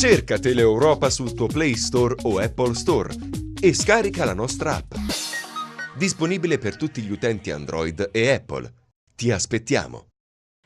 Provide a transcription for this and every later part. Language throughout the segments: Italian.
Cerca Teleeuropa sul tuo Play Store o Apple Store e scarica la nostra app. Disponibile per tutti gli utenti Android e Apple. Ti aspettiamo!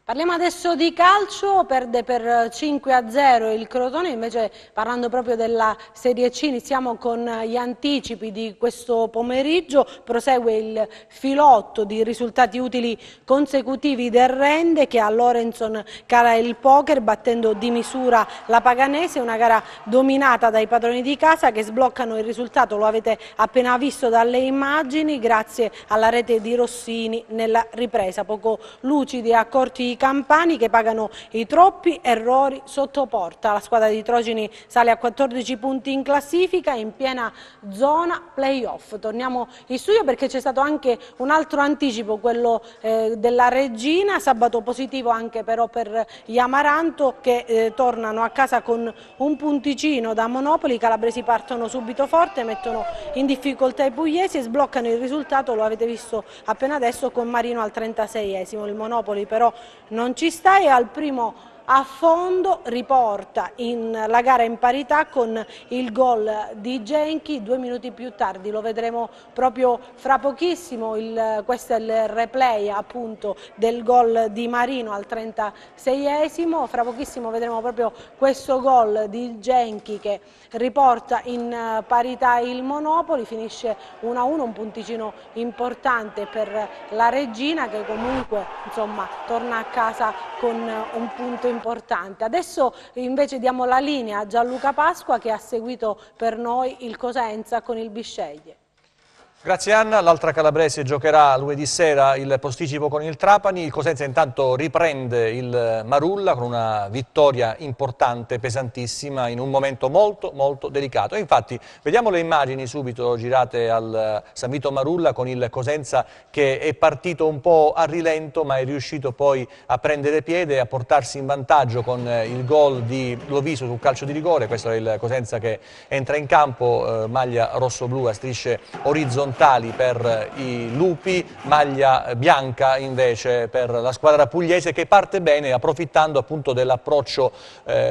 Parliamo adesso di calcio, perde per 5-0 il Crotone, invece parlando proprio della Serie C iniziamo con gli anticipi di questo pomeriggio, prosegue il filotto di risultati utili consecutivi del Rende che a Lorenson cala il poker battendo di misura la Paganese, una gara dominata dai padroni di casa che sbloccano il risultato, lo avete appena visto dalle immagini, grazie alla rete di Rossini nella ripresa, poco lucidi e accorti campani che pagano i troppi errori sotto porta. La squadra di Trojini sale a 14 punti in classifica in piena zona playoff. Torniamo in studio perché c'è stato anche un altro anticipo, quello della Regina, sabato positivo anche però per gli Amaranto che tornano a casa con un punticino da Monopoli. I calabresi partono subito forte, mettono in difficoltà i pugliesi e sbloccano il risultato, lo avete visto appena adesso con Marino al 36esimo. Il Monopoli però non ci sta e al primo affondo riporta la gara in parità con il gol di Genchi 2 minuti più tardi, lo vedremo proprio fra pochissimo, questo è il replay appunto del gol di Marino al 36esimo, fra pochissimo vedremo proprio questo gol di Genchi che riporta in parità il Monopoli, finisce 1-1, un punticino importante per la Regina che comunque insomma torna a casa con un punto importante. Adesso invece diamo la linea a Gianluca Pasqua che ha seguito per noi il Cosenza con il Bisceglie. Grazie Anna, l'altra calabrese giocherà lunedì sera il posticipo con il Trapani, il Cosenza intanto riprende il Marulla con una vittoria importante, pesantissima, in un momento molto delicato. E infatti vediamo le immagini subito girate al San Vito Marulla con il Cosenza che è partito un po' a rilento ma è riuscito poi a prendere piede e a portarsi in vantaggio con il gol di Loviso sul calcio di rigore. Questo è il Cosenza che entra in campo, maglia rosso-blu a strisce orizzontali per i lupi, maglia bianca invece per la squadra pugliese che parte bene approfittando appunto dell'approccio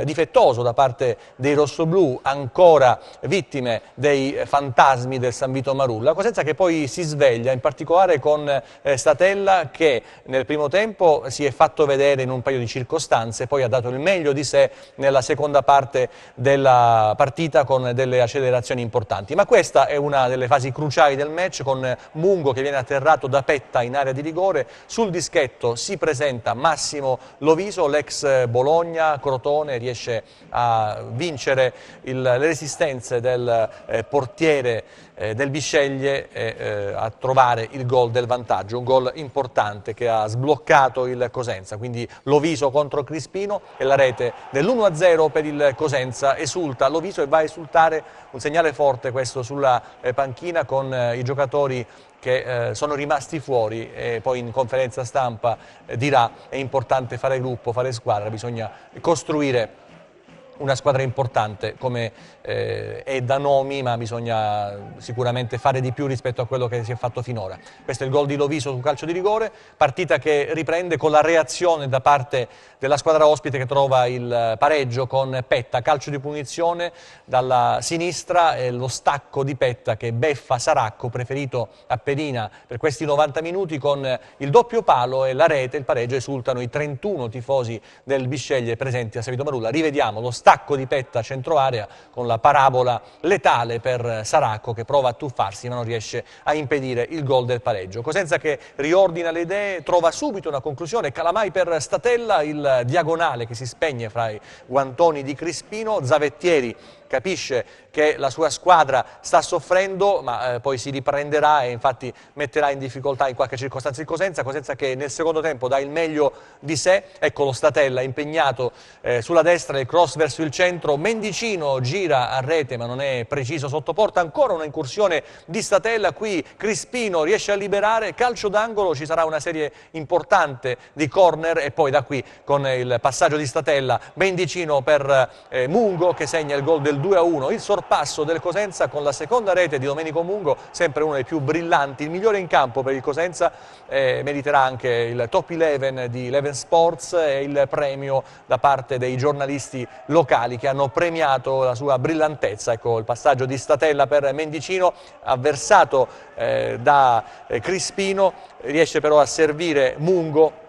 difettoso da parte dei rossoblù, ancora vittime dei fantasmi del San Vito Marulla. Cosenza che poi si sveglia, in particolare con Statella che nel primo tempo si è fatto vedere in un paio di circostanze, poi ha dato il meglio di sé nella seconda parte della partita con delle accelerazioni importanti. Ma questa è una delle fasi cruciali del match, con Mungo che viene atterrato da Petta in area di rigore. Sul dischetto si presenta Massimo Loviso, l'ex Bologna, Crotone, riesce a vincere le resistenze del portiere del Bisceglie e a trovare il gol del vantaggio, un gol importante che ha sbloccato il Cosenza, quindi Loviso contro Crispino e la rete dell'1-0 per il Cosenza. Esulta Loviso e va a esultare, un segnale forte questo sulla panchina con i giocatori che sono rimasti fuori e poi in conferenza stampa dirà è importante fare gruppo, fare squadra, bisogna costruire una squadra importante come è da nomi, ma bisogna sicuramente fare di più rispetto a quello che si è fatto finora. Questo è il gol di Loviso sul calcio di rigore, partita che riprende con la reazione da parte della squadra ospite che trova il pareggio con Petta, calcio di punizione dalla sinistra e lo stacco di Petta che beffa Saracco, preferito a pedina per questi 90 minuti, con il doppio palo e la rete, il pareggio. Esultano i 31 tifosi del Bisceglie presenti a San Vito Marulla. Rivediamo lo stacco di Petta a centro area con la parabola letale per Saracco che prova a tuffarsi ma non riesce a impedire il gol del pareggio. Cosenza che riordina le idee, trova subito una conclusione, Calamai per Statella, il diagonale che si spegne fra i guantoni di Crispino, Zavettieri capisce che la sua squadra sta soffrendo ma poi si riprenderà e infatti metterà in difficoltà in qualche circostanza il Cosenza. Cosenza che nel secondo tempo dà il meglio di sé, ecco lo Statella impegnato sulla destra, il cross verso il centro, Mendicino gira a rete ma non è preciso sotto porta, ancora una incursione di Statella, qui Crispino riesce a liberare, calcio d'angolo, ci sarà una serie importante di corner e poi da qui con il passaggio di Statella, Mendicino per Mungo che segna il gol del 2-1, il sorpasso del Cosenza con la seconda rete di Domenico Mungo, sempre uno dei più brillanti, il migliore in campo per il Cosenza, meriterà anche il top 11 di Eleven Sports e il premio da parte dei giornalisti locali locali che hanno premiato la sua brillantezza. Ecco il passaggio di Statella per Mendicino, avversato da Crispino, riesce però a servire Mungo,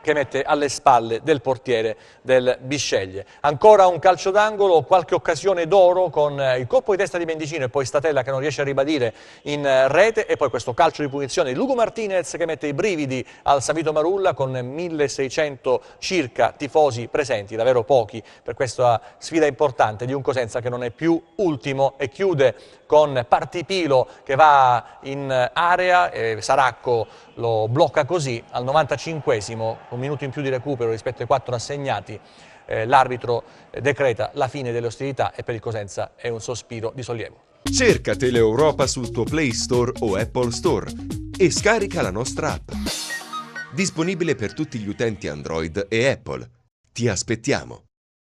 che mette alle spalle del portiere del Bisceglie. Ancora un calcio d'angolo, qualche occasione d'oro con il colpo di testa di Mendicino e poi Statella che non riesce a ribadire in rete, e poi questo calcio di punizione di Lugo Martinez che mette i brividi al San Vito Marulla, con 1600 circa tifosi presenti, davvero pochi per questa sfida importante di un Cosenza che non è più ultimo, e chiude con Partipilo che va in area e Saracco lo blocca così al 95esimo, un minuto in più di recupero rispetto ai 4 assegnati. L'arbitro decreta la fine delle ostilità e per il Cosenza è un sospiro di sollievo. Cerca Teleeuropa sul tuo Play Store o Apple Store e scarica la nostra app. Disponibile per tutti gli utenti Android e Apple. Ti aspettiamo!